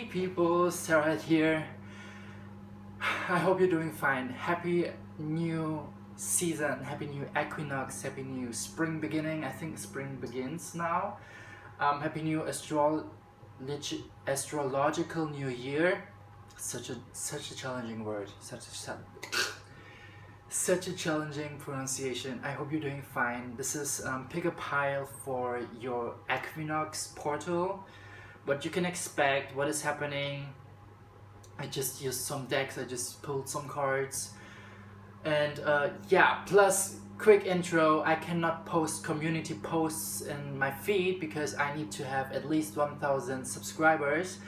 people, Serhat here. I hope you're doing fine. Happy new season, happy new equinox, happy new spring beginning. I think spring begins now. Happy new astrological new year. Such a challenging word. Such a challenging pronunciation. I hope you're doing fine. This is pick a pile for your Equinox portal. What you can expect, what is happening. I just used some decks, I just pulled some cards. And yeah, plus quick intro, I cannot post community posts in my feed because I need to have at least 1,000 subscribers.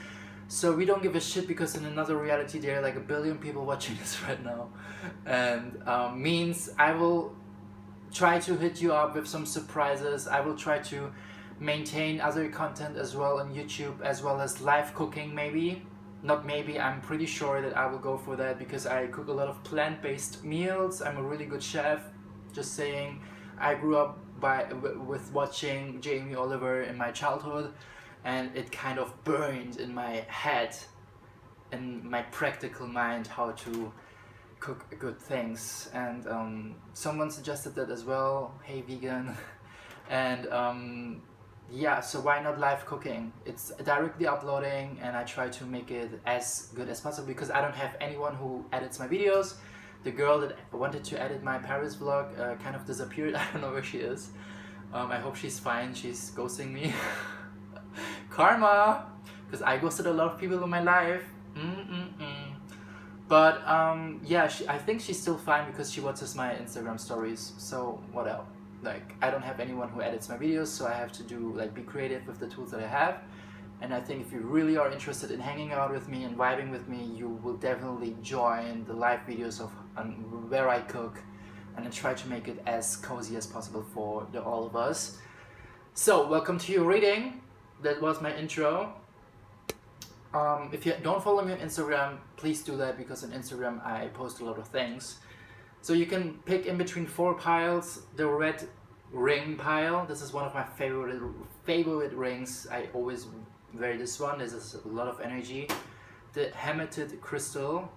So we don't give a shit because in another reality there are like 1 billion people watching this right now. And means I will try to hit you up with some surprises. I will try to maintain other content as well on YouTube, as well as live cooking maybe. Not maybe, I'm pretty sure that I will go for that because I cook a lot of plant-based meals. I'm a really good chef, just saying. I grew up with watching Jamie Oliver in my childhood, and it kind of burned in my head, in my practical mind, how to cook good things. And someone suggested that as well, hey vegan. And yeah, so why not live cooking? It's directly uploading and I try to make it as good as possible because I don't have anyone who edits my videos. The girl that wanted to edit my Paris vlog kind of disappeared. I don't know where she is. I hope she's fine. She's ghosting me. Karma! Because I ghosted a lot of people in my life. But yeah, I think she's still fine because she watches my Instagram stories. So what else? Like, I don't have anyone who edits my videos, so I have to be creative with the tools that I have. And I think if you really are interested in hanging out with me and vibing with me, you will definitely join the live videos of where I cook, and I try to make it as cozy as possible for all of us. So welcome to your reading. That was my intro. If you don't follow me on Instagram, please do that because on Instagram I post a lot of things. So you can pick in between 4 piles. The red ring pile, this is one of my favorite rings. I always wear this one. This is a lot of energy. The hematite crystal,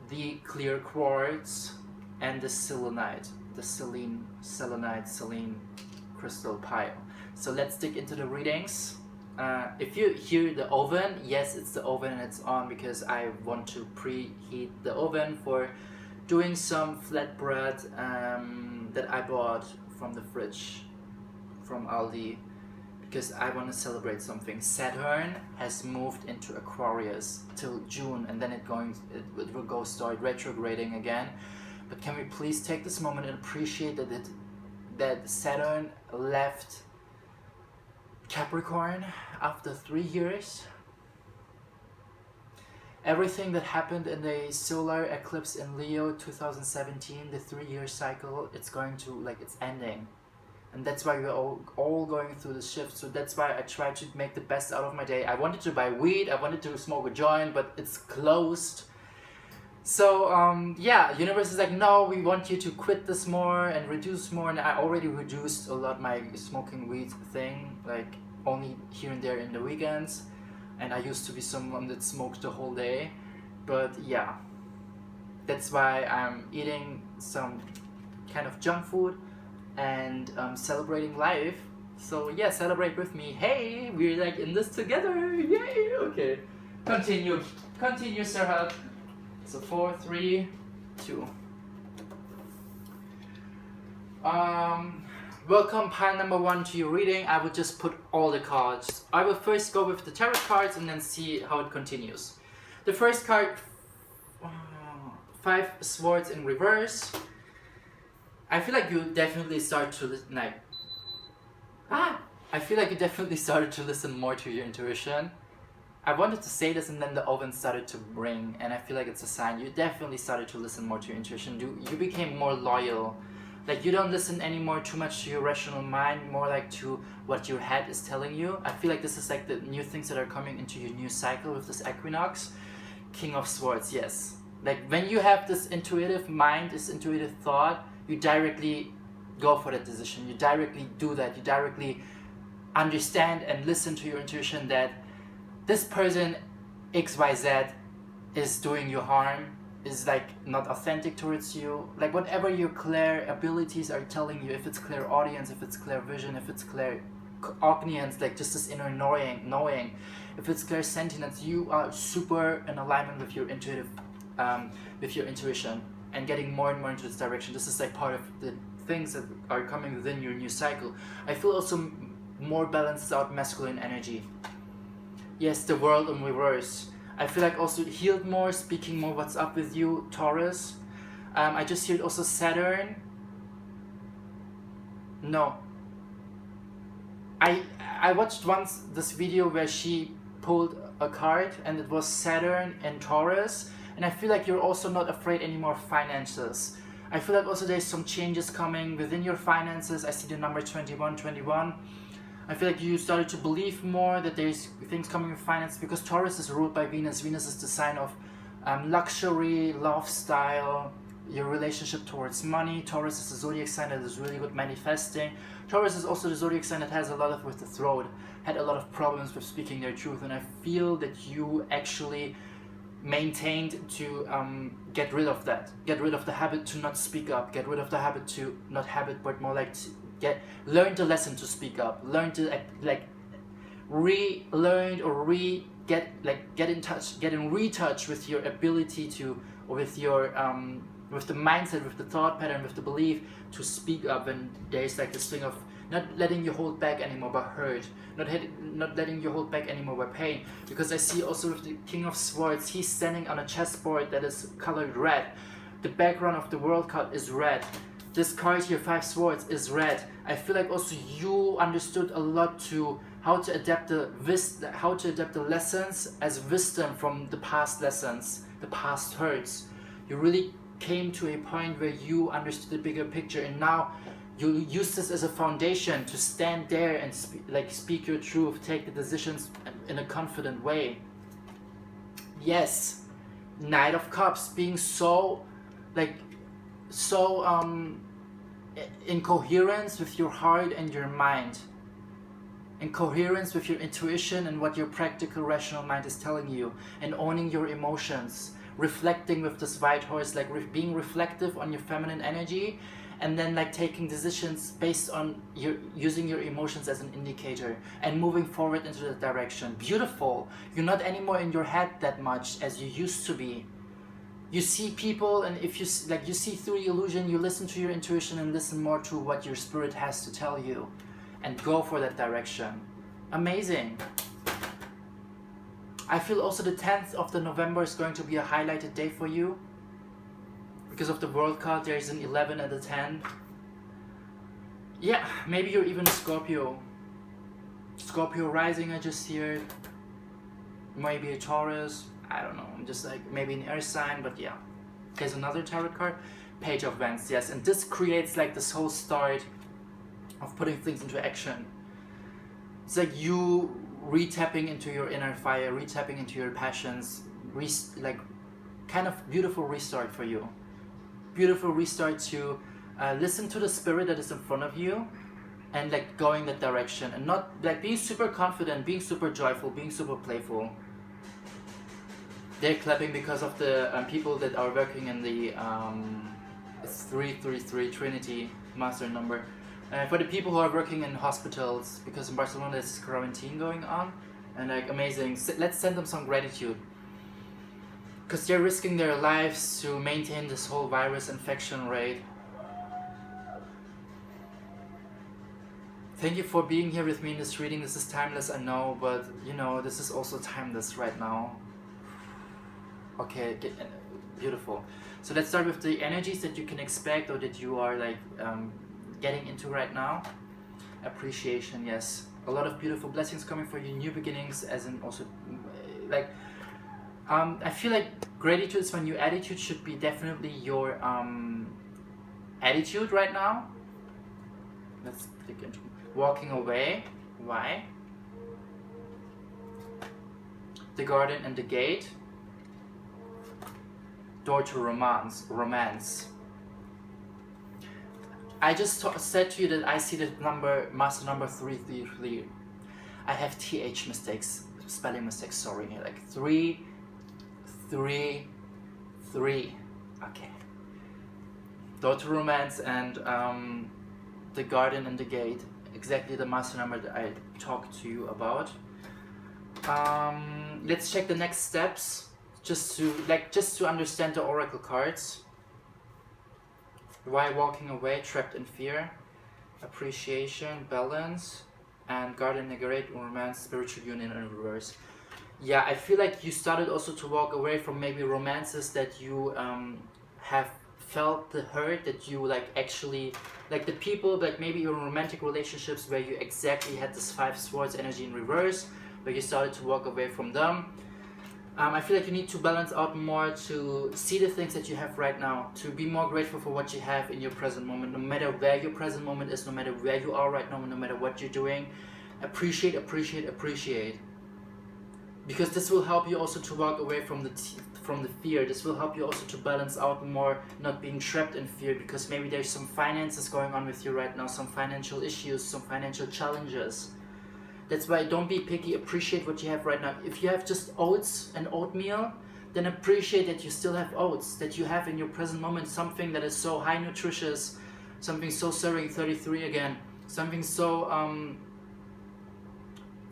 the clear quartz, and the selenite, the selene crystal pile. So let's dig into the readings. If you hear the oven, yes, it's the oven and it's on because I want to preheat the oven for doing some flatbread that I bought from the fridge from Aldi because I want to celebrate something. Saturn has moved into Aquarius till June, and then it will start retrograding again. But can we please take this moment and appreciate that Saturn left Capricorn after 3 years? Everything that happened in the solar eclipse in Leo 2017, the 3-year cycle, it's going to, it's ending. And that's why we're all going through this shift. So that's why I try to make the best out of my day. I wanted to buy weed, I wanted to smoke a joint, but it's closed. So yeah, universe is like, no, we want you to quit this more and reduce more. And I already reduced a lot my smoking weed thing, like only here and there in the weekends. And I used to be someone that smoked the whole day. But yeah, that's why I'm eating some kind of junk food and celebrating life. So yeah, celebrate with me. Hey, we're in this together. Yay! Okay, continue, Serhat. So 4, 3, 2. Welcome pile number 1 to your reading. I will just put all the cards. I will first go with the tarot cards and then see how it continues. The first card, 5 swords in reverse. I feel like you definitely start to listen, I feel like you definitely started to listen more to your intuition. I wanted to say this and then the oven started to ring, and I feel like it's a sign. You definitely started to listen more to your intuition. You became more loyal. You don't listen anymore too much to your rational mind, more to what your head is telling you. I feel like this is the new things that are coming into your new cycle with this equinox. King of Swords, yes. When you have this intuitive mind, this intuitive thought, you directly go for that decision. You directly do that. You directly understand and listen to your intuition that this person XYZ is doing you harm, is like not authentic towards you, like whatever your clair abilities are telling you, if it's clear audience, if it's clear vision, if it's clear ogniance, like just this inner knowing, if it's clear sentience, you are super in alignment with your intuition and getting more and more into this direction. This is like part of the things that are coming within your new cycle. I feel also more balanced out masculine energy. Yes, the world in reverse. I feel like also healed more, speaking more what's up with you, Taurus. I just heard also Saturn. No. I watched once this video where she pulled a card and it was Saturn and Taurus, and I feel like you're also not afraid anymore of finances. I feel like also there's some changes coming within your finances. I see the number 2121. I feel like you started to believe more that there's things coming with finance, because Taurus is ruled by Venus. Venus is the sign of luxury, lifestyle, your relationship towards money. Taurus is a zodiac sign that is really good manifesting. Taurus is also the zodiac sign that has a lot of with the throat, had a lot of problems with speaking their truth, and I feel that you actually maintained to get rid of that. Get rid of the habit to not speak up. Get rid of the habit to not habit, but more like learn the lesson to speak up. Learn to relearn or get in retouch with your ability to, or with your with the mindset, with the thought pattern, with the belief to speak up when there's like this thing of not letting you hold back anymore by hurt, not letting you hold back anymore by pain. Because I see also with the King of Swords, he's standing on a chessboard that is colored red. The background of the World card is red. This card here, 5 Swords, is red. I feel like also you understood a lot to how to adapt the lessons as wisdom from the past lessons, the past hurts. You really came to a point where you understood the bigger picture, and now you use this as a foundation to stand there and speak your truth, take the decisions in a confident way. Yes, Knight of Cups, being so in coherence with your heart and your mind, in coherence with your intuition and what your practical rational mind is telling you, and owning your emotions, reflecting with this white horse, being reflective on your feminine energy, and then taking decisions based on using your emotions as an indicator and moving forward into that direction. Beautiful. You're not anymore in your head that much as you used to be. You see people, and if you see through the illusion, you listen to your intuition and listen more to what your spirit has to tell you, and go for that direction. Amazing. I feel also the 10th of November is going to be a highlighted day for you. Because of the World card, there is an 11 and a 10. Yeah, maybe you're even a Scorpio. Scorpio rising, I just hear. Maybe a Taurus. I don't know, I'm just maybe an air sign, but yeah. There's another tarot card, Page of Wands, yes. And this creates this whole start of putting things into action. It's you retapping into your inner fire, retapping into your passions, kind of beautiful restart for you. Beautiful restart to listen to the spirit that is in front of you and going that direction, and not being super confident, being super joyful, being super playful. They're clapping because of the people that are working in the it's 333 Trinity master number. For the people who are working in hospitals, because in Barcelona there's quarantine going on, and amazing. Let's send them some gratitude, because they're risking their lives to maintain this whole virus infection rate. Thank you for being here with me in this reading. This is timeless, I know, but this is also timeless right now. Okay, beautiful. So let's start with the energies that you can expect, or that you are getting into right now. Appreciation, yes. A lot of beautiful blessings coming for you, new beginnings, as in also I feel like gratitude is when your attitude should be definitely your attitude right now. Let's click into walking away. Why? The Garden and the Gate. Door to romance. I just said to you that I see the master number 333. I have TH mistakes spelling mistake, sorry, like 3, 3, 3. Okay. Door to Romance and the Garden and the Gate, exactly the master number that I talked to you about. Let's check the next steps, just to understand the oracle cards. Why walking away, trapped in fear, appreciation, balance, and Garden and the Gate, Romance, spiritual union in reverse. Yeah, I feel like you started also to walk away from maybe romances that you have felt the hurt, that you like actually, like the people, like maybe your romantic relationships where you exactly had this 5 swords energy in reverse, where you started to walk away from them. I feel like you need to balance out more, to see the things that you have right now, to be more grateful for what you have in your present moment, no matter where your present moment is, no matter where you are right now, no matter what you're doing. Appreciate, appreciate, appreciate. Because this will help you also to walk away from the fear. This will help you also to balance out more, not being trapped in fear, because maybe there's some finances going on with you right now, some financial issues, some financial challenges. That's why don't be picky, appreciate what you have right now. If you have just oats and oatmeal, then appreciate that you still have oats, that you have in your present moment something that is so high nutritious, something so serving 33 again, something so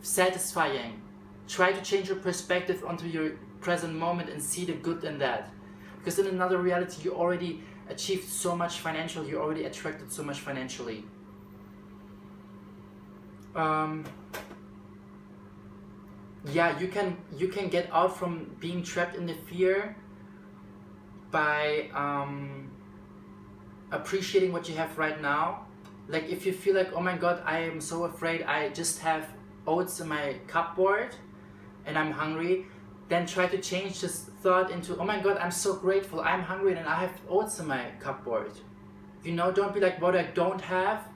satisfying. Try to change your perspective onto your present moment and see the good in that. Because in another reality, you already achieved so much financially, you already attracted so much financially. Yeah, you can get out from being trapped in the fear by appreciating what you have right now. Like if you feel like, oh my god, I am so afraid, I just have oats in my cupboard and I'm hungry, then try to change this thought into, oh my god, I'm so grateful, I'm hungry and I have oats in my cupboard. You know, don't be like, what I don't have.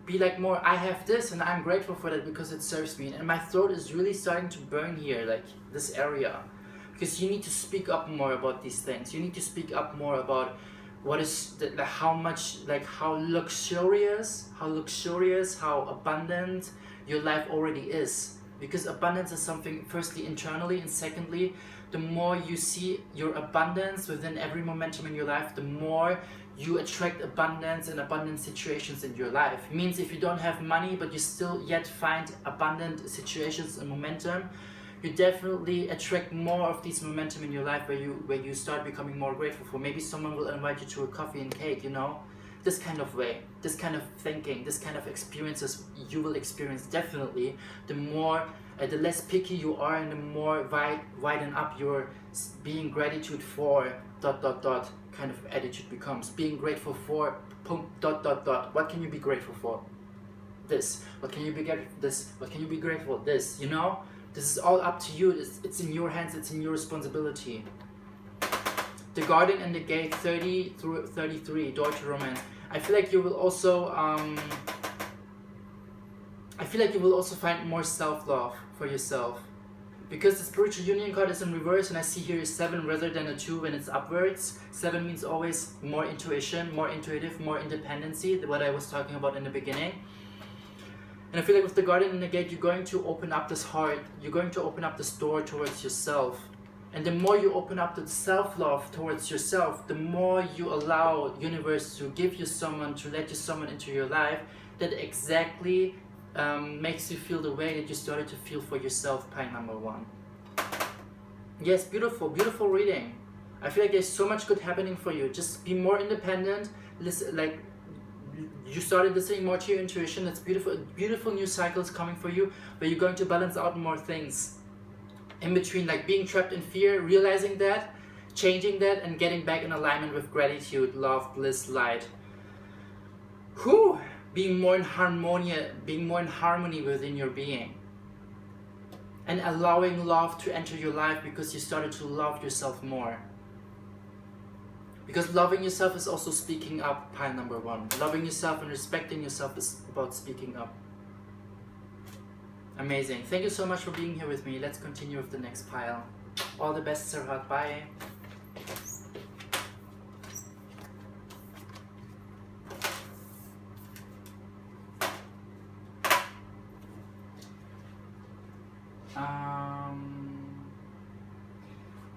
Be like more, I have this and I'm grateful for that because it serves me. And my throat is really starting to burn here, like this area. Because you need to speak up more about these things. You need to speak up more about what is, how much, like how luxurious, how abundant your life already is. Because abundance is something, firstly, internally, and secondly, the more you see your abundance within every momentum in your life, the more you attract abundance and abundant situations in your life. It means if you don't have money, but you still yet find abundant situations and momentum, you definitely attract more of these momentum in your life where you start becoming more grateful for. Maybe someone will invite you to a coffee and cake, you know? This kind of way, this kind of thinking, this kind of experiences you will experience definitely. The more, the less picky you are and the more widen up your being gratitude for ... kind of attitude becomes. Being grateful for ... What can you be grateful for? This. What can you be grateful for? This. What can you be grateful for? This. You know? This is all up to you. It's in your hands. It's in your responsibility. The Garden and the Gate, 30 through 33, Door to Romance. I feel like you will also find more self-love for yourself. Because the spiritual union card is in reverse and I see here a 7 rather than a 2 when it's upwards. 7 means always more intuition, more intuitive, more independency, what I was talking about in the beginning. And I feel like with the Garden and the Gate, you're going to open up this heart, you're going to open up this door towards yourself. And the more you open up the self-love towards yourself, the more you allow universe to give you someone, to let you someone into your life that exactly makes you feel the way that you started to feel for yourself, pile number 1. Yes, beautiful, beautiful reading. I feel like there's so much good happening for you. Just be more independent. Listen, like you started listening more to your intuition. It's beautiful, beautiful new cycles coming for you, where you're going to balance out more things. In between, like being trapped in fear, realizing that, changing that, and getting back in alignment with gratitude, love, bliss, light. Whew! Being more in harmony within your being. And allowing love to enter your life because you started to love yourself more. Because loving yourself is also speaking up, pile number 1. Loving yourself and respecting yourself is about speaking up. Amazing. Thank you so much for being here with me. Let's continue with the next pile. All the best, Serhat. Bye.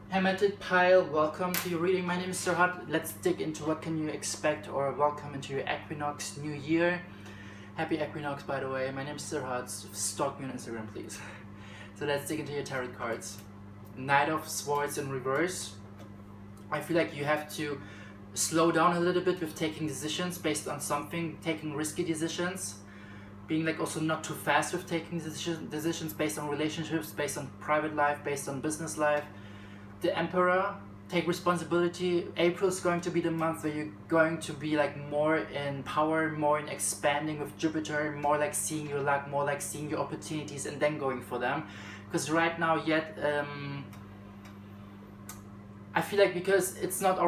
Hematite Pile, welcome to your reading. My name is Serhat. Let's dig into what can you expect, or welcome into your Equinox new year. Happy Equinox, by the way. My name is Serhat. Stalk me on Instagram, please. So let's dig into your tarot cards. Knight of Swords in reverse. I feel like you have to slow down a little bit with taking decisions based on something, taking risky decisions. Being like also not too fast with taking decisions based on relationships, based on private life, based on business life. The Emperor, take responsibility. April is going to be the month where you're going to be like more in power, more in expanding with Jupiter, more like seeing your luck, more like seeing your opportunities and then going for them. Because right now yet, I feel like because it's not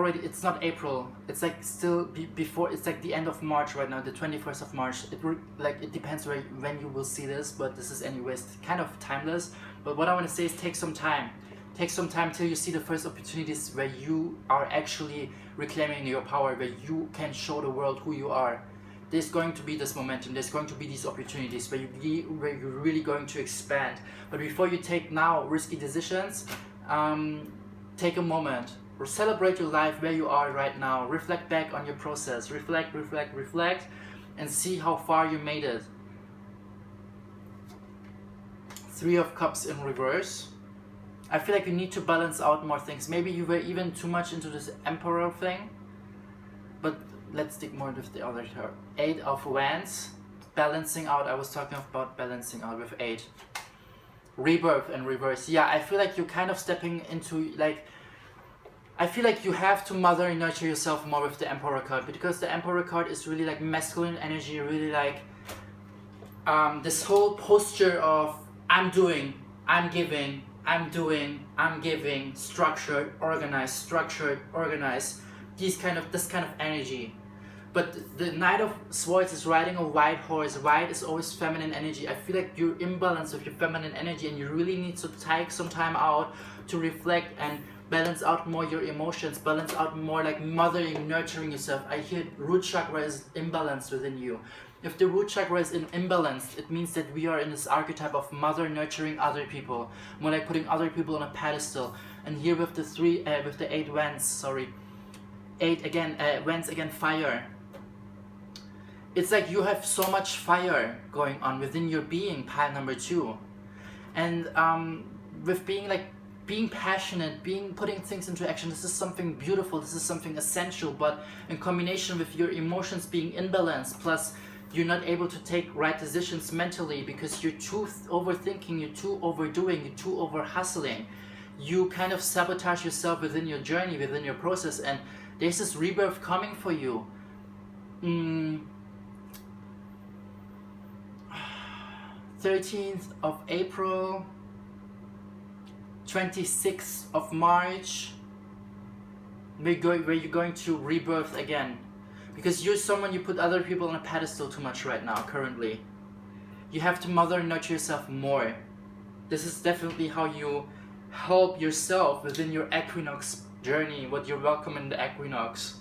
April, it's like still before, it's like the end of March right now, the 21st of March. It depends when you will see this, but this is anyways kind of timeless. But what I want to say is take some time. Take some time till you see the first opportunities where you are actually reclaiming your power, where you can show the world who you are. There's going to be this momentum, there's going to be these opportunities where you're really going to expand. But before you take now risky decisions, take a moment, or celebrate your life where you are right now. Reflect back on your process, reflect, and see how far you made it. Three of Cups in reverse. I feel like you need to balance out more things. Maybe you were even too much into this Emperor thing. But let's dig more with the other card. Eight of Wands. Balancing out. I was talking about balancing out with 8. Rebirth in reverse. Yeah, I feel like you're kind of stepping into like... I feel like you have to mother and nurture yourself more with the Emperor card. Because the Emperor card is really like masculine energy. Really like... this whole posture of I'm doing, I'm giving, I'm doing, I'm giving, structured, organized, this kind of energy. But the Knight of Swords is riding a white horse. White is always feminine energy. I feel like you're imbalanced with your feminine energy and you really need to take some time out to reflect and balance out more your emotions, balance out more like mothering, nurturing yourself. I hear root chakra is imbalanced within you. If the root chakra is imbalanced, it means that we are in this archetype of mother nurturing other people, more like putting other people on a pedestal. And here with the 8 wands, sorry, 8 again, wands again, fire. It's like you have so much fire going on within your being, pile number 2. And with being passionate, putting things into action, this is something beautiful, this is something essential, but in combination with your emotions being imbalanced, plus you're not able to take right decisions mentally because you're too overthinking, you're too overdoing, you're too over hustling. You kind of sabotage yourself within your journey, within your process, and there's this rebirth coming for you. 13th of April, 26th of March, where you're going to rebirth again. Because you're someone, you put other people on a pedestal too much right now, currently. You have to mother and nurture yourself more. This is definitely how you help yourself within your Equinox journey, what you're welcome in the Equinox.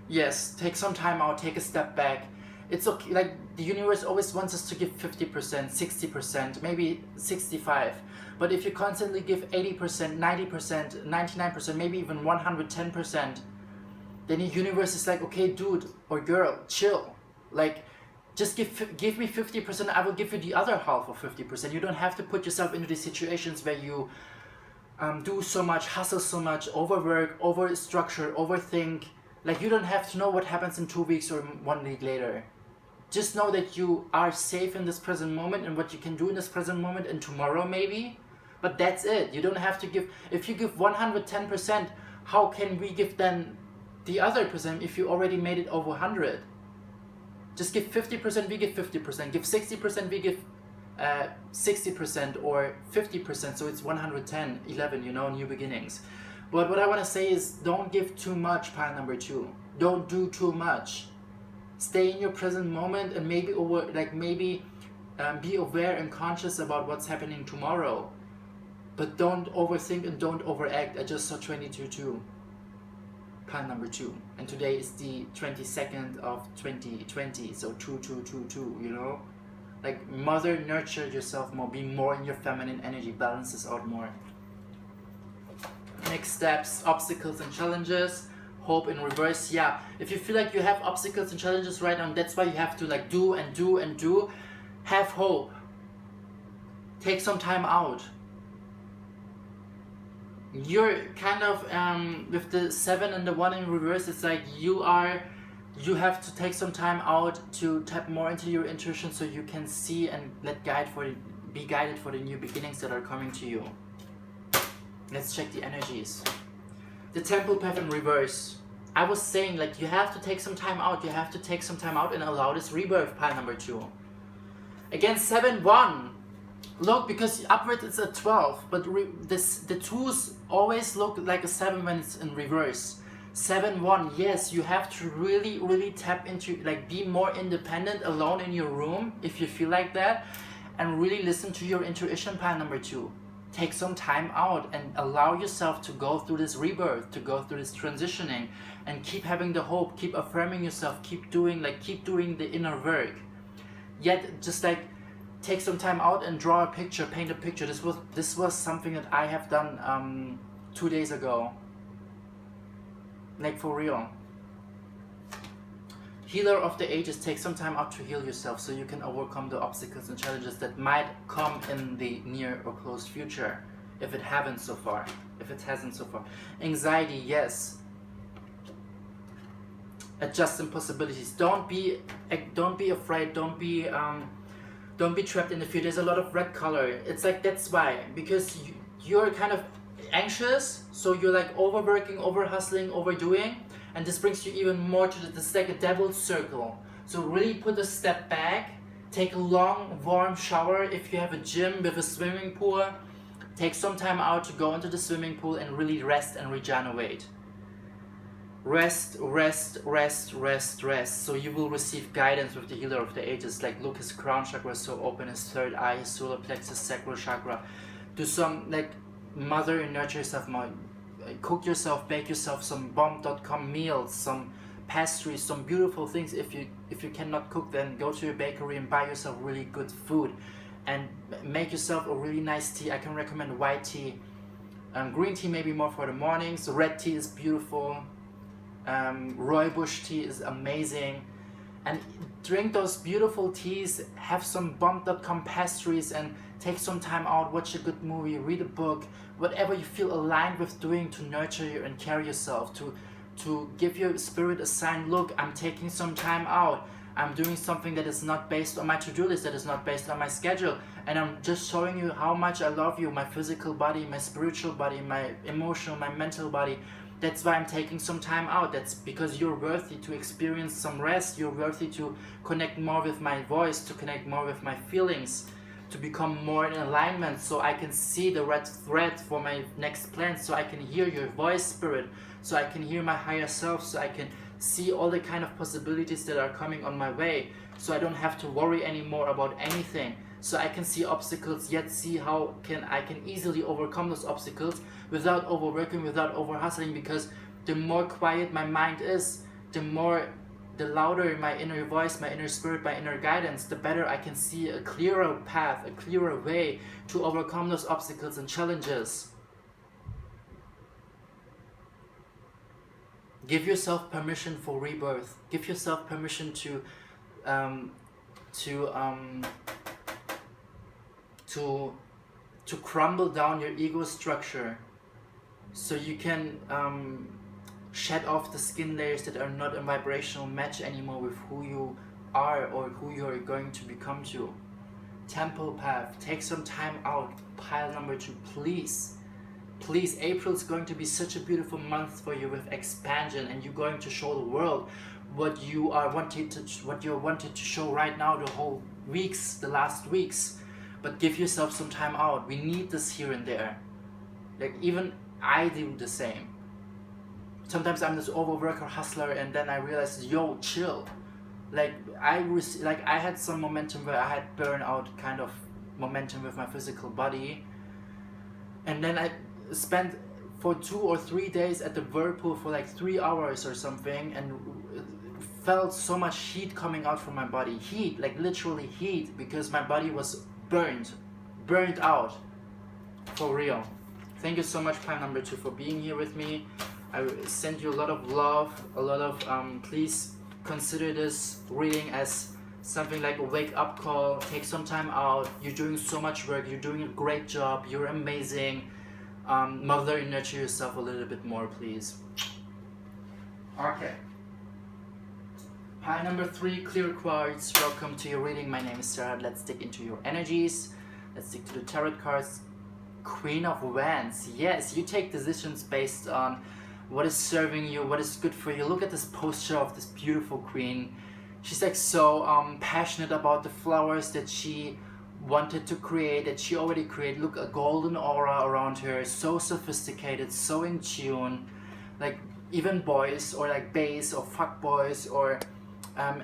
Yes, take some time out, take a step back. It's okay, like the universe always wants us to give 50%, 60%, maybe 65%. But if you constantly give 80%, 90%, 99%, maybe even 110%, then the universe is like, okay, dude or girl, chill. Like, just give me 50%, I will give you the other half of 50%. You don't have to put yourself into these situations where you do so much, hustle so much, overwork, overstructure, overthink. Like, you don't have to know what happens in 2 weeks or 1 week later. Just know that you are safe in this present moment and what you can do in this present moment and tomorrow maybe. But that's it. You don't have to give. If you give 110%, how can we give then the other percent if you already made it over 100? Just give 50%, we give 50%. Give 60%, we give 60% or 50%. So it's 110, 11, you know, new beginnings. But what I want to say is don't give too much, pile number 2. Don't do too much. Stay in your present moment and maybe be aware and conscious about what's happening tomorrow. But don't overthink and don't overact. I just saw 22-2. Pile number 2, and today is the 22nd of 2020, so 2222, you know, Like mother, nurture yourself more, be more in your feminine energy, balance this out more. Next steps, obstacles and challenges, hope in reverse. Yeah, if you feel like you have obstacles and challenges right now, that's why you have to like do and do and do. Have hope. Take some time out. You're kind of with the 7 and the 1 in reverse, it's like you have to take some time out to tap more into your intuition so you can see and be guided for the new beginnings that are coming to you. Let's check the energies. The Temple path in reverse. I was saying like you have to take some time out. You have to take some time out and allow this rebirth, pile number 2. Again, 7-1. Look, because upward it's a 12, but the 2s always look like a 7 when it's in reverse. 7-1, yes, you have to really, really tap into, like, be more independent, alone in your room, if you feel like that, and really listen to your intuition, pile number 2. Take some time out and allow yourself to go through this rebirth, to go through this transitioning, and keep having the hope, keep affirming yourself, keep doing the inner work. Yet, just like, take some time out and draw a picture, paint a picture. This was something that I have done 2 days ago. Like for real. Healer of the ages, take some time out to heal yourself so you can overcome the obstacles and challenges that might come in the near or close future. If it hasn't so far. Anxiety, yes. Adjust impossibilities. Don't be afraid. Don't be trapped in the fear. There's a lot of red color. It's like, that's why, because you're kind of anxious, so you're like overworking, over hustling, overdoing, and this brings you even more to this like a devil's circle. So really put a step back, take a long warm shower. If you have a gym with a swimming pool, take some time out to go into the swimming pool and really rest and regenerate. Rest. So you will receive guidance with the healer of the ages. Like, look, his crown chakra is so open, his third eye, his solar plexus, sacral chakra. Do some like mother and nurture yourself more. Cook yourself, bake yourself some bomb.com meals, some pastries, some beautiful things. If you cannot cook, then go to your bakery and buy yourself really good food, and make yourself a really nice tea. I can recommend white tea. Green tea maybe more for the mornings. Red tea is beautiful. Rooibos tea is amazing, and drink those beautiful teas, have some bomb.com pastries, and take some time out, watch a good movie, read a book, whatever you feel aligned with doing to nurture you and carry yourself, to give your spirit a sign. Look, I'm taking some time out, I'm doing something that is not based on my to-do list, that is not based on my schedule, and I'm just showing you how much I love you, my physical body, my spiritual body, my emotional, my mental body. That's why I'm taking some time out. That's because you're worthy to experience some rest. You're worthy to connect more with my voice, to connect more with my feelings, to become more in alignment, so I can see the red thread for my next plan, so I can hear your voice, spirit, so I can hear my higher self, so I can see all the kind of possibilities that are coming on my way, so I don't have to worry anymore about anything. So I can see obstacles, yet see how I can easily overcome those obstacles without overworking, without over hustling, because the more quiet my mind is, the louder my inner voice, my inner spirit, my inner guidance, the better I can see a clearer path, a clearer way to overcome those obstacles and challenges. Give yourself permission for rebirth. Give yourself permission to crumble down your ego structure, so you can shed off the skin layers that are not a vibrational match anymore with who you are or who you're going to become to. Temple path, take some time out, pile number 2, please. Please, April is going to be such a beautiful month for you with expansion, and you're going to show the world what you're wanted to show right now, the last weeks. But give yourself some time out. We need this here and there. Like, even I do the same. Sometimes I'm this overworker hustler, and then I realize, yo, chill. Like I had some momentum where I had burnout kind of momentum with my physical body, and then I spent for 2 or 3 days at the whirlpool for like 3 hours or something, and felt so much heat coming out from my body. Heat, like literally heat, because my body was burned out, for real. Thank you so much, Pile number 2, for being here with me. I send you a lot of love, a lot of, please consider this reading as something like a wake-up call. Take some time out. You're doing so much work. You're doing a great job. You're amazing. Mother and nurture yourself a little bit more, please. Okay. Pile number 3, clear quartz. Welcome to your reading. My name is Serhat. Let's dig into your energies. Let's dig to the tarot cards. Queen of Wands. Yes, you take decisions based on what is serving you, what is good for you. Look at this posture of this beautiful queen. She's like so passionate about the flowers that she wanted to create, that she already created. Look, a golden aura around her, so sophisticated, so in tune. Like even boys or like bays or fuck boys or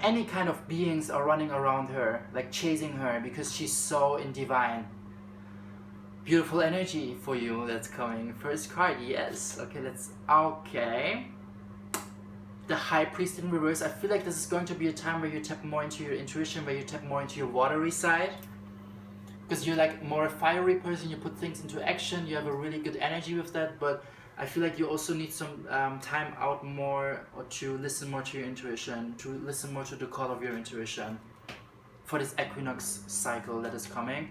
any kind of beings are running around her, like chasing her, because she's so in divine. Beautiful energy for you that's coming. First card, yes. Okay. The High Priest in reverse. I feel like this is going to be a time where you tap more into your intuition, where you tap more into your watery side. Because you're like more a fiery person, you put things into action, you have a really good energy with that, but I feel like you also need some time out more, or to listen more to your intuition, to listen more to the call of your intuition for this equinox cycle that is coming.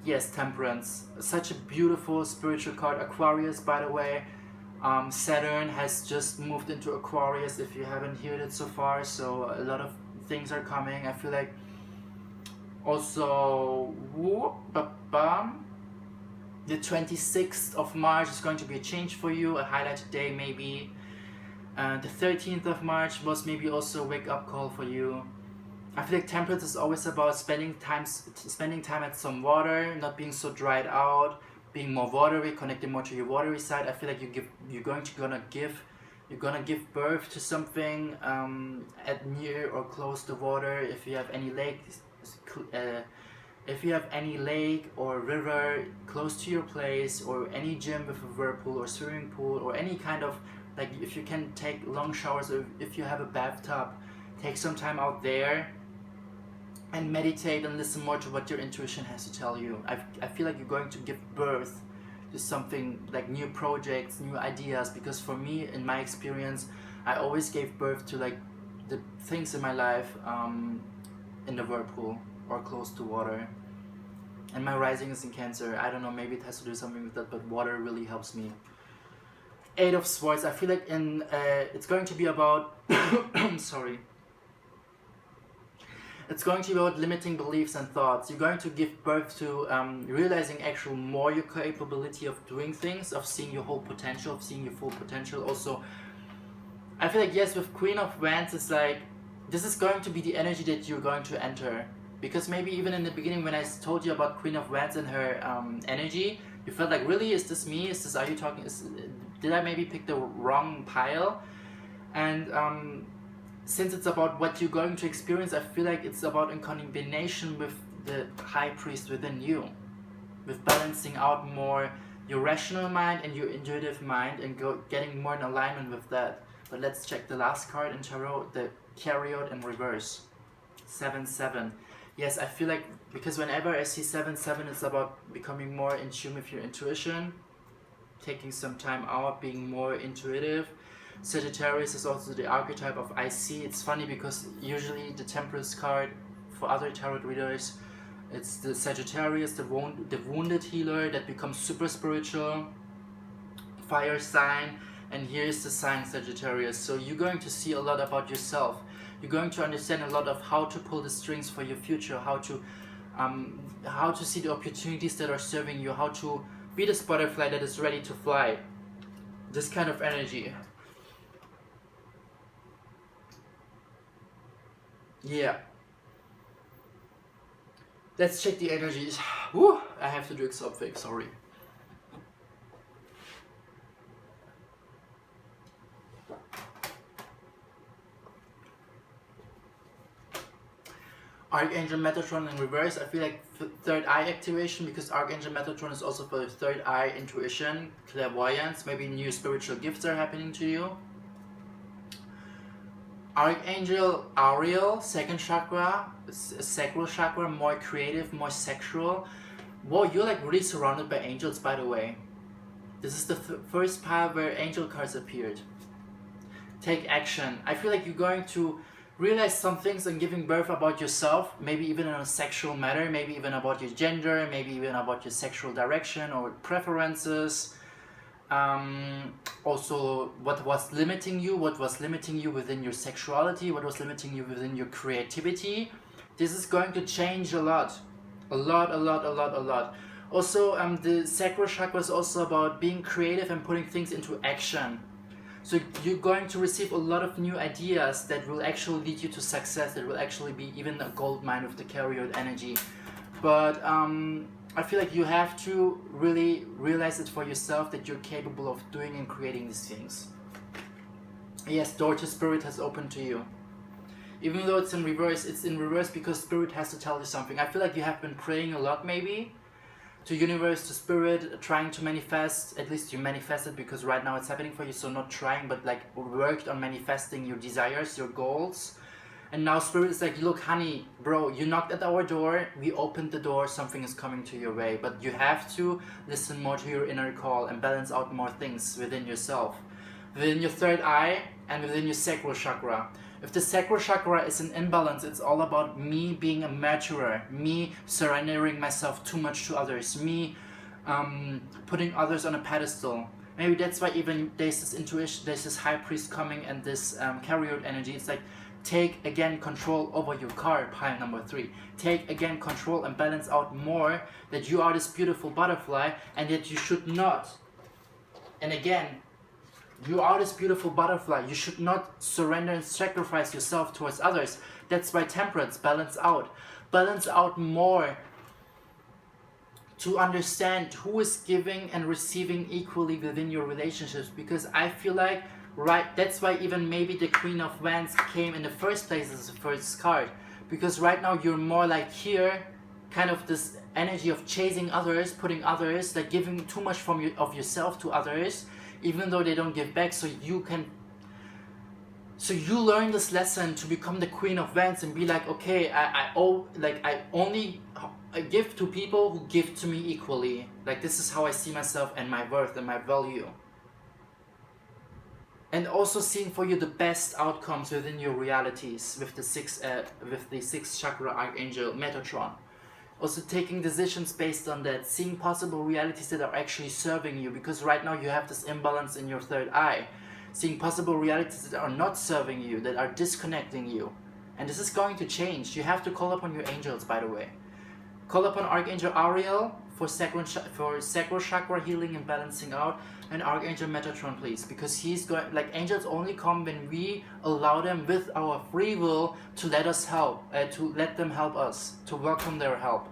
Yes, Temperance, such a beautiful spiritual card. Aquarius, by the way, Saturn has just moved into Aquarius, if you haven't heard it so far, so a lot of things are coming. I feel like also the 26th of March is going to be a change for you, a highlighted day maybe. The 13th of March was maybe also a wake-up call for you. I feel like Temperance is always about spending time at some water, not being so dried out, being more watery, connecting more to your watery side. I feel like you're gonna give birth to something at near or close to water. If you have any lakes, if you have any lake or river close to your place, or any gym with a whirlpool or swimming pool, or any kind of, like, if you can take long showers, or if you have a bathtub, take some time out there and meditate and listen more to what your intuition has to tell you. I feel like you're going to give birth to something, like new projects, new ideas, because for me, in my experience, I always gave birth to like the things in my life in the whirlpool or close to water. And my rising is in Cancer. I don't know, maybe it has to do something with that, but water really helps me. 8 of Swords. I feel like it's going to be about sorry. It's going to be about limiting beliefs and thoughts. You're going to give birth to realizing actually more your capability of doing things, of seeing your whole potential, of seeing your full potential. Also, I feel like, yes, with Queen of Wands, it's like, this is going to be the energy that you're going to enter. Because maybe even in the beginning when I told you about Queen of Wands and her energy, you felt like, really, is this me? Are you talking, did I maybe pick the wrong pile? And since it's about what you're going to experience, I feel like it's about in combination with the High Priest within you, with balancing out more your rational mind and your intuitive mind, and getting more in alignment with that. But let's check the last card in Tarot, the Chariot in reverse. 7-7. Yes, I feel like, because whenever I see 7-7, it's about becoming more in tune with your intuition, taking some time out, being more intuitive. Sagittarius is also the archetype of I see. It's funny because usually the Temperance card for other tarot readers, it's the Sagittarius, the wounded healer that becomes super spiritual, fire sign, and here's the sign Sagittarius. So you're going to see a lot about yourself. You're going to understand a lot of how to pull the strings for your future, how to see the opportunities that are serving you, how to be this butterfly that is ready to fly. This kind of energy. Yeah. Let's check the energies. Woo! I have to drink something, sorry. Archangel Metatron in reverse. I feel like third eye activation, because Archangel Metatron is also for the third eye, intuition, clairvoyance. Maybe new spiritual gifts are happening to you. Archangel Ariel, second chakra, sacral chakra, more creative, more sexual. Whoa, you're like really surrounded by angels, by the way. This is the first pile where angel cards appeared. Take action. I feel like you're going to realize some things and giving birth about yourself, maybe even in a sexual matter, maybe even about your gender, maybe even about your sexual direction or preferences. Also, what was limiting you within your sexuality, what was limiting you within your creativity. This is going to change a lot. Also, the sacral chakra is also about being creative and putting things into action. So you're going to receive a lot of new ideas that will actually lead you to success, that will actually be even a gold mine with the carrier energy. But I feel like you have to really realize it for yourself that you're capable of doing and creating these things. Yes, door to spirit has opened to you. Even though it's in reverse because spirit has to tell you something. I feel like you have been praying a lot maybe to universe, to spirit, trying to manifest. At least you manifested because right now it's happening for you, so not trying but like worked on manifesting your desires, your goals. And now spirit is like, look honey, bro, you knocked at our door, we opened the door, something is coming to your way, but you have to listen more to your inner call and balance out more things within yourself, within your third eye and within your sacral chakra. If the sacral chakra is an imbalance, it's all about me being a martyr, me surrendering myself too much to others, me putting others on a pedestal. Maybe that's why even there's this intuition, there's this high priest coming and this carrier energy. It's like, take again control over your car, pile number 3. Take again control and balance out more that you are this beautiful butterfly and that you should not. And again, you are this beautiful butterfly. You should not surrender and sacrifice yourself towards others. That's why temperance, balance out. Balance out more to understand who is giving and receiving equally within your relationships. Because I feel like, right, that's why even maybe the Queen of Wands came in the first place as the first card. Because right now you're more like here, kind of this energy of chasing others, putting others, like giving too much of yourself to others, even though they don't give back, so you learn this lesson to become the Queen of Wands and be like, okay, I only give to people who give to me equally. Like, this is how I see myself and my worth and my value. And also seeing for you the best outcomes within your realities with the sixth chakra archangel Metatron. Also taking decisions based on that, seeing possible realities that are actually serving you, because right now you have this imbalance in your third eye. Seeing possible realities that are not serving you, that are disconnecting you. And this is going to change. You have to call upon your angels, by the way. Call upon Archangel Ariel for sacral chakra healing and balancing out, and Archangel Metatron, please, because he's going, like, angels only come when we allow them with our free will to let us help, to let them help us, to welcome their help.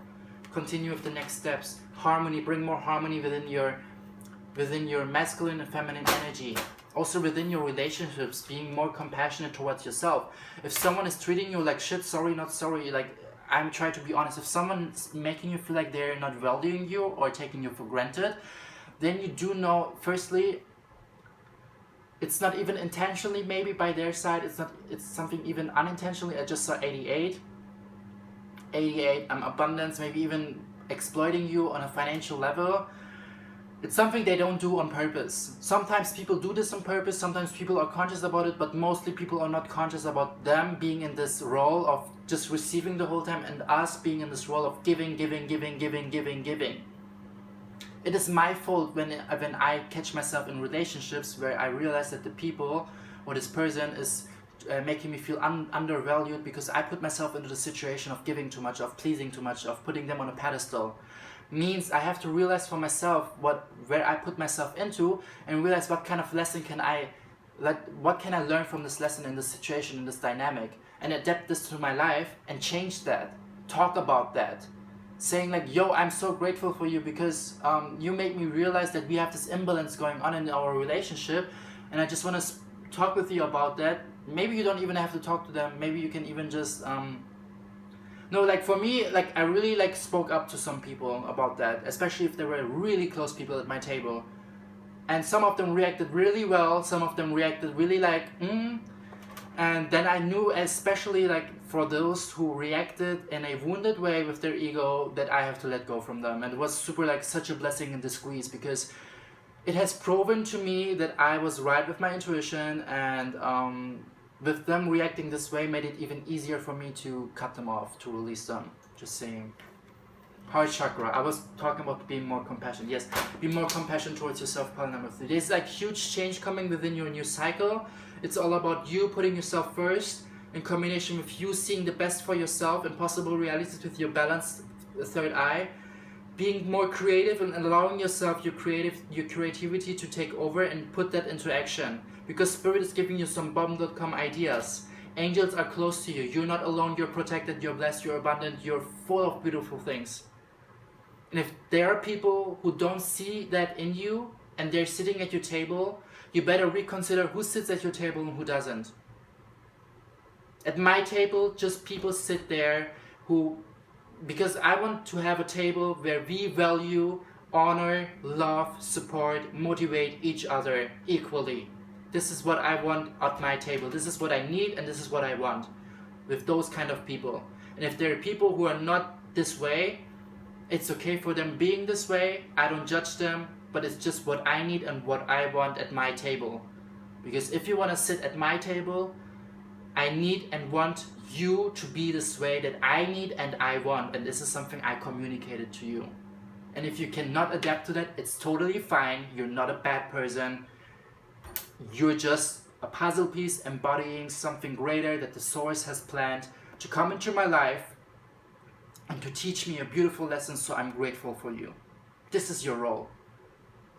Continue with the next steps. Harmony, bring more harmony within your masculine and feminine energy. Also within your relationships, being more compassionate towards yourself. If someone is treating you like shit, sorry, not sorry, like, I'm trying to be honest, if someone's making you feel like they're not valuing you or taking you for granted, then you do know, firstly, it's not even intentionally maybe by their side, it's something even unintentionally. I just saw 88, abundance, maybe even exploiting you on a financial level. It's something they don't do on purpose. Sometimes people do this on purpose, sometimes people are conscious about it, but mostly people are not conscious about them being in this role of just receiving the whole time and us being in this role of giving. It is my fault when I catch myself in relationships where I realize that the people or this person is making me feel undervalued because I put myself into the situation of giving too much, of pleasing too much, of putting them on a pedestal. Means I have to realize for myself where I put myself into and realize what kind of lesson what can I learn from this lesson in this situation, in this dynamic, and adapt this to my life and change that. Talk about that. Saying like, yo, I'm so grateful for you because you made me realize that we have this imbalance going on in our relationship, and I just want to talk with you about that. Maybe you don't even have to talk to them. Maybe you can even just no, like for me, like I really like spoke up to some people about that, especially if they were really close people at my table. And some of them reacted really well, some of them reacted really like, And then I knew, especially like for those who reacted in a wounded way with their ego, that I have to let go from them. And it was super like such a blessing in disguise, because it has proven to me that I was right with my intuition, and with them reacting this way made it even easier for me to cut them off, to release them. Just saying. Heart chakra. I was talking about being more compassionate. Yes, be more compassionate towards yourself, pile number 3. There's like huge change coming within your new cycle. It's all about you putting yourself first, in combination with you seeing the best for yourself and possible realities with your balanced third eye. Being more creative and allowing yourself your creativity to take over and put that into action. Because Spirit is giving you some bomb.com ideas. Angels are close to you. You're not alone. You're protected. You're blessed. You're abundant. You're full of beautiful things. And if there are people who don't see that in you and they're sitting at your table, you better reconsider who sits at your table and who doesn't. At my table, just people sit there who, because I want to have a table where we value, honor, love, support, motivate each other equally. This is what I want at my table. This is what I need, and this is what I want with those kind of people. And if there are people who are not this way, it's okay for them being this way. I don't judge them, but it's just what I need and what I want at my table. Because if you want to sit at my table, I need and want you to be this way that I need and I want. And this is something I communicated to you. And if you cannot adapt to that, it's totally fine. You're not a bad person. You're just a puzzle piece embodying something greater that the source has planned to come into my life and to teach me a beautiful lesson, so I'm grateful for you. This is your role.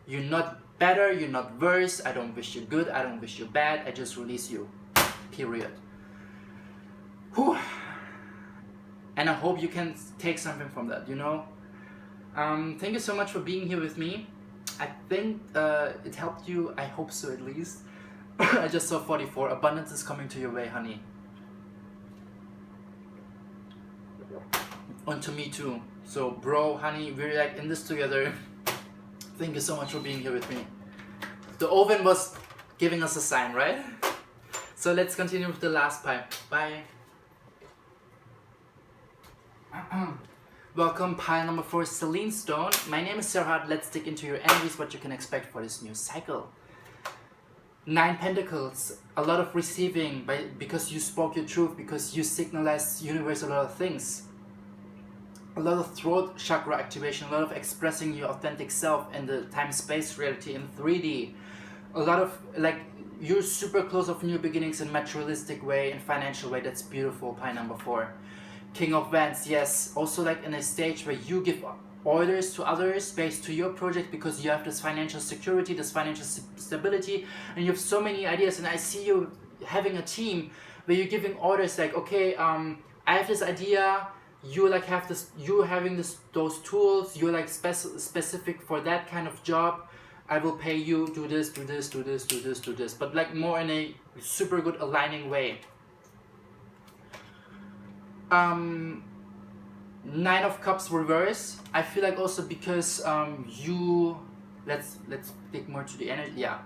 You're not better, you're not worse. I don't wish you good, I don't wish you bad. I just release you. Period. Whew. And I hope you can take something from that, you know? Thank you so much for being here with me. I think it helped you. I hope so, at least. I just saw 44. Abundance is coming to your way, honey. And to me too. So bro, honey, we're like in this together. Thank you so much for being here with me. The oven was giving us a sign, right? So let's continue with the last pile. Bye. Welcome, pile number 4, Selene Stone. My name is Serhat. Let's dig into your energies, what you can expect for this new cycle. 9 Pentacles, a lot of receiving because you spoke your truth, because you signalized universe a lot of things. A lot of throat chakra activation, a lot of expressing your authentic self in the time-space reality in 3D. A lot of, like, you're super close of new beginnings in materialistic way, in financial way. That's beautiful, pile number 4. King of Wands, yes. Also like in a stage where you give orders to others based to your project, because you have this financial security, this financial stability, and you have so many ideas. And I see you having a team where you're giving orders like, okay, I have this idea, you like have this, you having those tools, you're like specific for that kind of job. I will pay you, do this, do this, do this, do this, do this, but like more in a super good aligning way. 9 of Cups reverse. I feel like also because you, let's dig more to the energy. Yeah,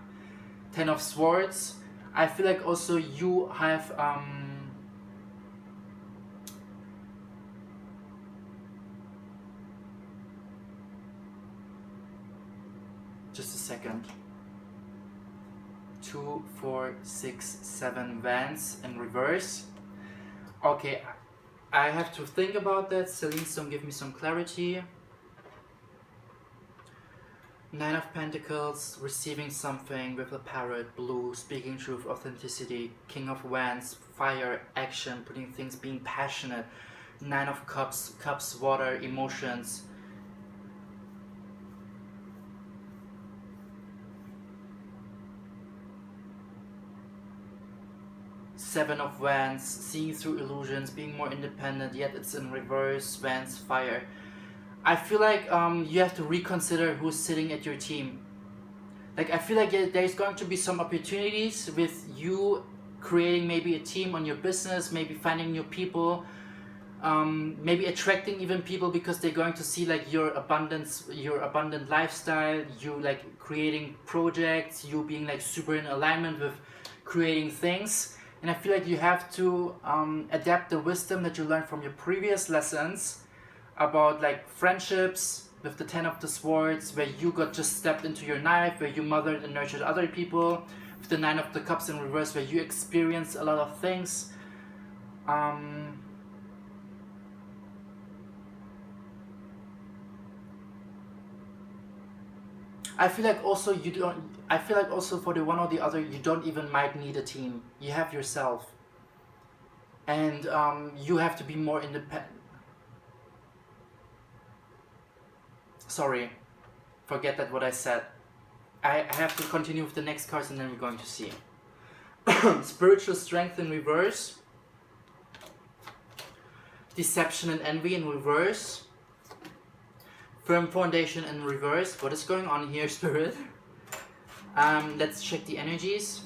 10 of Swords. I feel like also you have just a second. 2, 4, 6, 7 Wands in reverse. Okay, I have to think about that. Selene Stone, give me some clarity. 9 of Pentacles, receiving something with a parrot, blue, speaking truth, authenticity. King of Wands, fire, action, putting things, being passionate. 9 of Cups, cups, water, emotions. Seven of Wands, seeing through illusions, being more independent, yet it's in reverse. Wands, fire. I feel like you have to reconsider who's sitting at your team. Like, I feel like there's going to be some opportunities with you creating maybe a team on your business, maybe finding new people, maybe attracting even people because they're going to see like your abundant lifestyle, you like creating projects, you being like super in alignment with creating things. And I feel like you have to adapt the wisdom that you learned from your previous lessons about like friendships with the 10 of the Swords, where you got just stepped into your knife, where you mothered and nurtured other people, with the 9 of the Cups in reverse, where you experienced a lot of things. I feel like also you don't. I feel like also for the one or the other, you don't even might need a team. You have yourself, and you have to be more independent. Sorry, forget that what I said. I have to continue with the next cards, and then we're going to see. Spiritual strength in reverse. Deception and envy in reverse. Firm foundation in reverse. What is going on here, Spirit? Let's check the energies.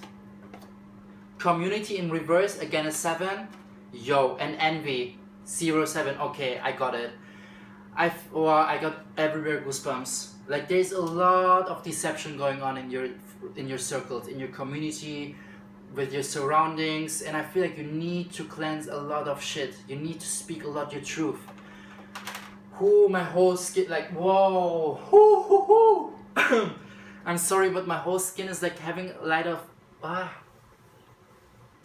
Community in reverse, again a 7. Yo, and envy, 0-7. Okay, I got it. I got everywhere goosebumps. Like there's a lot of deception going on in your circles, in your community, with your surroundings, and I feel like you need to cleanse a lot of shit. You need to speak a lot your truth. My whole skin, like, whoa, I'm sorry, but my whole skin is like having a light of,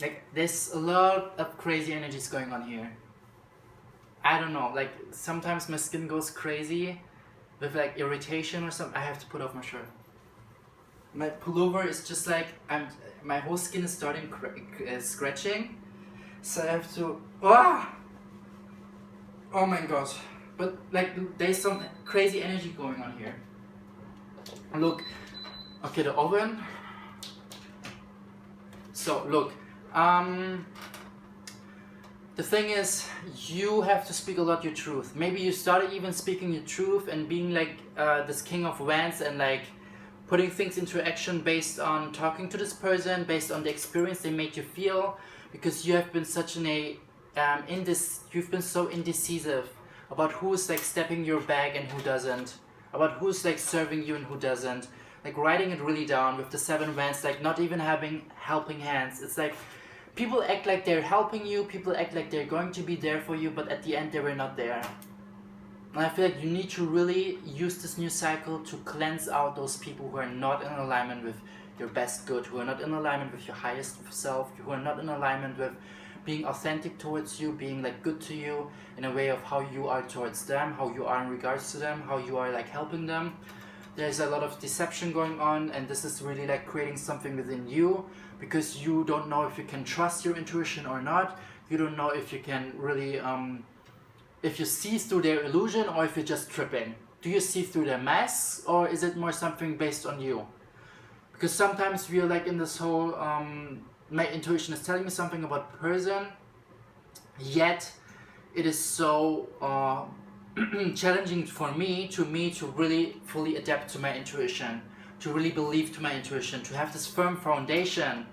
like there's a lot of crazy energies going on here. I don't know, like sometimes my skin goes crazy with like irritation or something. I have to put off my shirt. My pullover is just like, my whole skin is starting scratching, so I have to, oh my god. But like there's some crazy energy going on here. Look, okay, the oven. So look, the thing is, you have to speak a lot your truth. Maybe you started even speaking your truth and being like this King of Wands and like putting things into action based on talking to this person, based on the experience they made you feel, because you have been such you've been so indecisive about who's like stepping your bag and who doesn't, about who's like serving you and who doesn't, like writing it really down with the 7 Wands, like not even having helping hands. It's like people act like they're helping you, people act like they're going to be there for you, but at the end they were not there. And I feel like you need to really use this new cycle to cleanse out those people who are not in alignment with your best good, who are not in alignment with your highest self, who are not in alignment with being authentic towards you, being like good to you in a way of how you are towards them, how you are in regards to them, how you are like helping them. There's a lot of deception going on, and this is really like creating something within you, because you don't know if you can trust your intuition or not. You don't know if you can really, if you see through their illusion or if you're just tripping. Do you see through their masks, or is it more something based on you? Because sometimes we're like in this whole, my intuition is telling me something about person, yet it is so challenging for me to really fully adapt to my intuition, to really believe to my intuition, to have this firm foundation,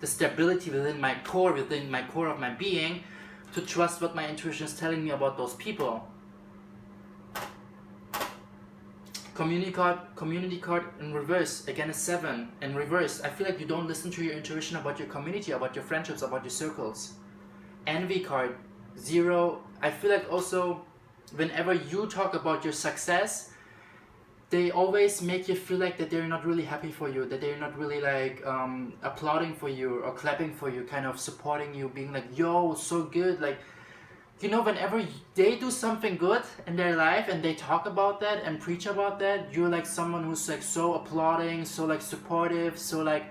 the stability within my core of my being, to trust what my intuition is telling me about those people. Community card in reverse, again a 7 in reverse. I feel like you don't listen to your intuition about your community, about your friendships, about your circles. Envy card, 0. I feel like also whenever you talk about your success, they always make you feel like that they're not really happy for you, that they're not really like applauding for you or clapping for you, kind of supporting you, being like, yo, so good. Like, you know, whenever they do something good in their life and they talk about that and preach about that, you're like someone who's like so applauding, so like supportive, so like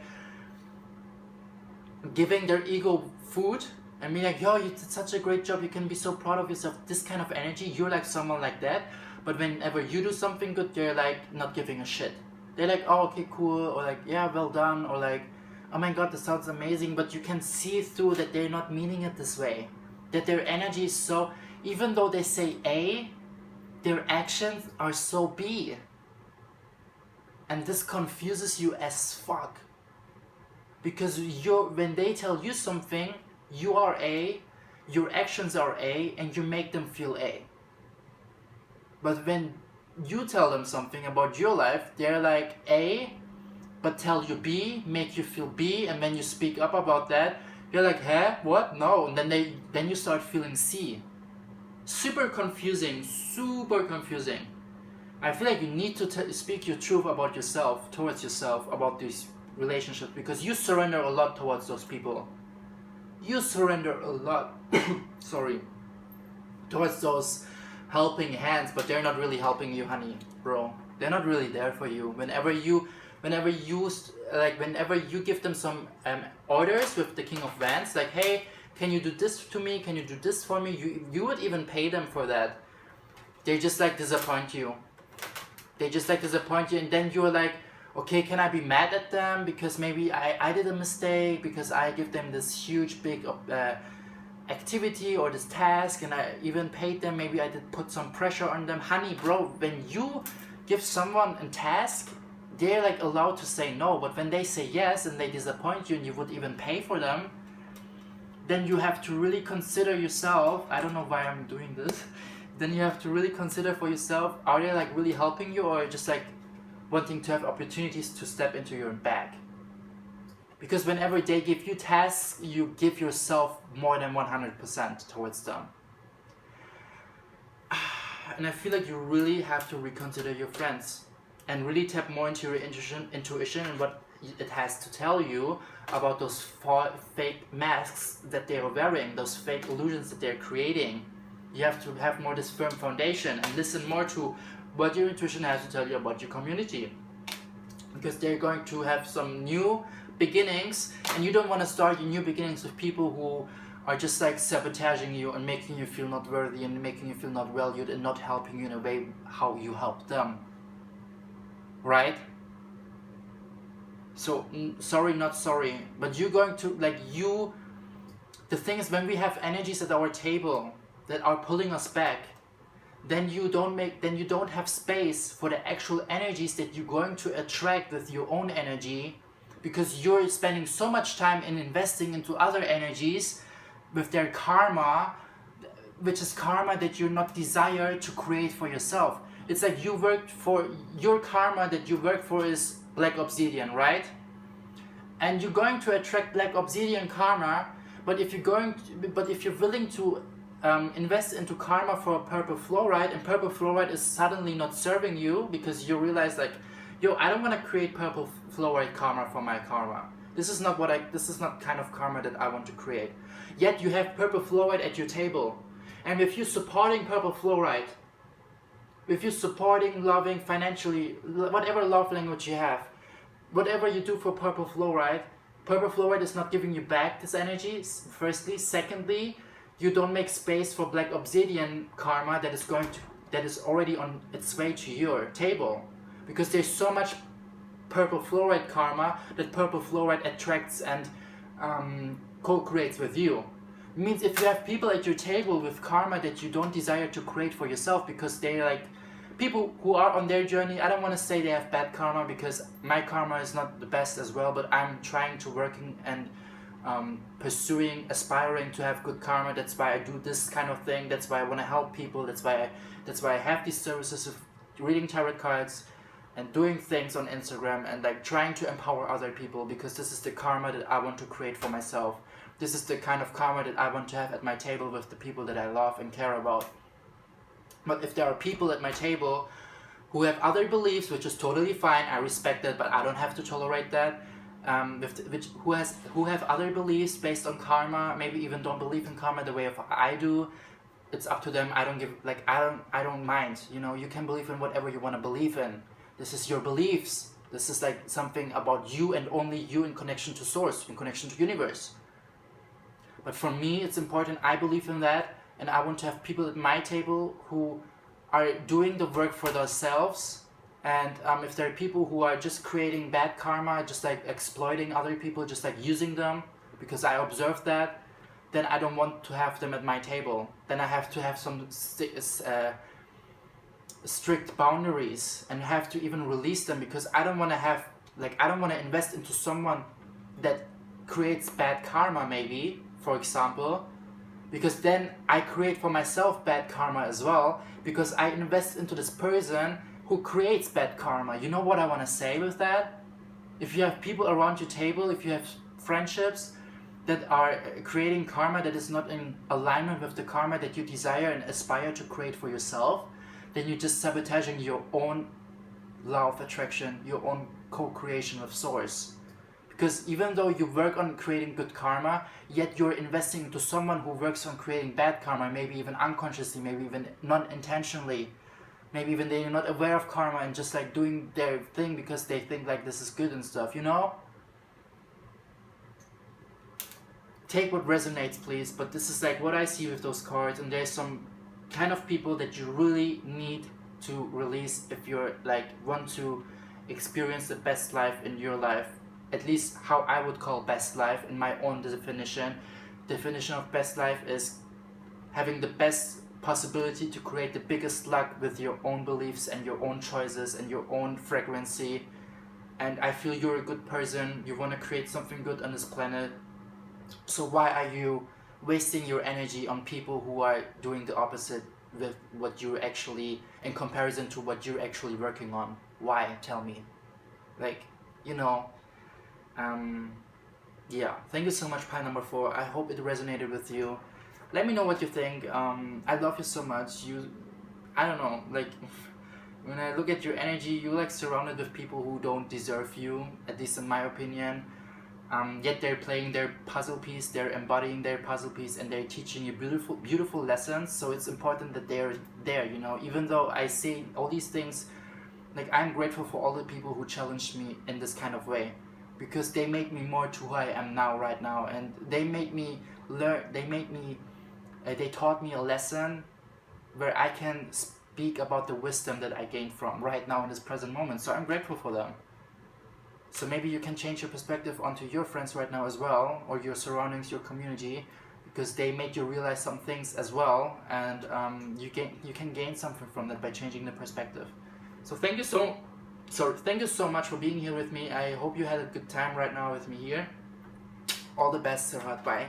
giving their ego food and being like, yo, you did such a great job, you can be so proud of yourself. This kind of energy, you're like someone like that. But whenever you do something good, they're like not giving a shit. They're like, oh, okay, cool, or like, yeah, well done, or like, oh my god, this sounds amazing. But you can see through that they're not meaning it this way. That their energy is so, even though they say A, their actions are so B. And this confuses you as fuck. Because when they tell you something, you are A, your actions are A, and you make them feel A. But when you tell them something about your life, they're like A, but tell you B, make you feel B, and when you speak up about that, You're like, huh? What? No. And then you start feeling C. Super confusing, super confusing. I feel like you need to speak your truth about yourself, towards yourself, about these relationships, because you surrender a lot towards those people. You surrender a lot, sorry, towards those helping hands, but they're not really helping you, honey, bro. They're not really there for you. Whenever you give them some orders with the King of Wands, like, hey, can you do this to me? Can you do this for me? You would even pay them for that. They just like disappoint you. And then you're like, okay, can I be mad at them because maybe I did a mistake, because I give them this huge big activity or this task and I even paid them, maybe I did put some pressure on them. Honey, bro, when you give someone a task, they're like allowed to say no, but when they say yes and they disappoint you and you would even pay for them, then you have to really consider yourself. I don't know why I'm doing this. Then you have to really consider for yourself, are they like really helping you, or just like wanting to have opportunities to step into your bag? Because whenever they give you tasks, you give yourself more than 100% towards them. And I feel like you really have to reconsider your friends and really tap more into your intuition and what it has to tell you about those fake masks that they are wearing, those fake illusions that they're creating. You have to have more this firm foundation and listen more to what your intuition has to tell you about your community. Because they're going to have some new beginnings, and you don't want to start your new beginnings with people who are just like sabotaging you and making you feel not worthy and making you feel not valued and not helping you in a way how you help them. Right? So, sorry, not sorry, but you're going to, the thing is, when we have energies at our table that are pulling us back, then you don't have space for the actual energies that you're going to attract with your own energy, because you're spending so much time in investing into other energies with their karma, which is karma that you're not desired to create for yourself. It's like you worked for, your karma that you work for is black obsidian, right? And you're going to attract black obsidian karma, but if you're willing to invest into karma for purple fluorite, and purple fluorite is suddenly not serving you because you realize like, yo, I don't want to create purple fluorite karma for my karma. This is not kind of karma that I want to create. Yet you have purple fluorite at your table. And if you're supporting purple fluorite, if you're supporting, loving, financially, whatever love language you have, whatever you do for purple fluorite is not giving you back this energy, firstly. Secondly, you don't make space for black obsidian karma that is already on its way to your table, because there's so much purple fluorite karma that purple fluorite attracts and co-creates with you. It means if you have people at your table with karma that you don't desire to create for yourself, because they're like people who are on their journey, I don't want to say they have bad karma, because my karma is not the best as well, but I'm trying to working and pursuing, aspiring to have good karma. That's why I do this kind of thing. That's why I want to help people. That's why I have these services of reading tarot cards and doing things on Instagram and like trying to empower other people, because this is the karma that I want to create for myself. This is the kind of karma that I want to have at my table with the people that I love and care about. But if there are people at my table who have other beliefs, which is totally fine, I respect that, but I don't have to tolerate that. Who have other beliefs based on karma, maybe even don't believe in karma the way of I do. It's up to them. I don't mind. You know, you can believe in whatever you want to believe in. This is your beliefs. This is like something about you and only you, in connection to source, in connection to universe. But for me, it's important. I believe in that, and I want to have people at my table who are doing the work for themselves. And if there are people who are just creating bad karma, just like exploiting other people, just like using them, because I observed that, then I don't want to have them at my table. Then I have to have some strict boundaries and have to even release them, because I don't want to invest into someone that creates bad karma, maybe, for example, because then I create for myself bad karma as well, because I invest into this person who creates bad karma. You know what I want to say with that? If you have people around your table, if you have friendships that are creating karma that is not in alignment with the karma that you desire and aspire to create for yourself, then you're just sabotaging your own law of attraction, your own co-creation with source. Because even though you work on creating good karma, yet you're investing into someone who works on creating bad karma, maybe even unconsciously, maybe even non-intentionally, maybe even they're not aware of karma and just like doing their thing because they think like this is good and stuff, you know? Take what resonates, please, but this is like what I see with those cards, and there's some kind of people that you really need to release if you're like want to experience the best life in your life, at least how I would call best life in my own definition. Definition of best life is having the best possibility to create the biggest luck with your own beliefs and your own choices and your own frequency. And I feel you're a good person, you want to create something good on this planet, so why are you wasting your energy on people who are doing the opposite with what you're actually, in comparison to what you're actually working on? Why? Tell me. Like, you know, yeah, thank you so much, pile number 4. I hope it resonated with you. Let me know what you think. I love you so much. I don't know, like, when I look at your energy, you're like surrounded with people who don't deserve you, at least in my opinion. Yet they're playing their puzzle piece, they're embodying their puzzle piece, and they're teaching you beautiful, beautiful lessons. So it's important that they're there, you know. Even though I say all these things, like, I'm grateful for all the people who challenged me in this kind of way, because they made me more to who I am now, right now, and they made me learn. They taught me a lesson where I can speak about the wisdom that I gained from right now in this present moment. So I'm grateful for them. So maybe you can change your perspective onto your friends right now as well, or your surroundings, your community, because they made you realize some things as well, and you can gain something from that by changing the perspective. So thank you so much for being here with me. I hope you had a good time right now with me here. All the best, Serhat. Bye.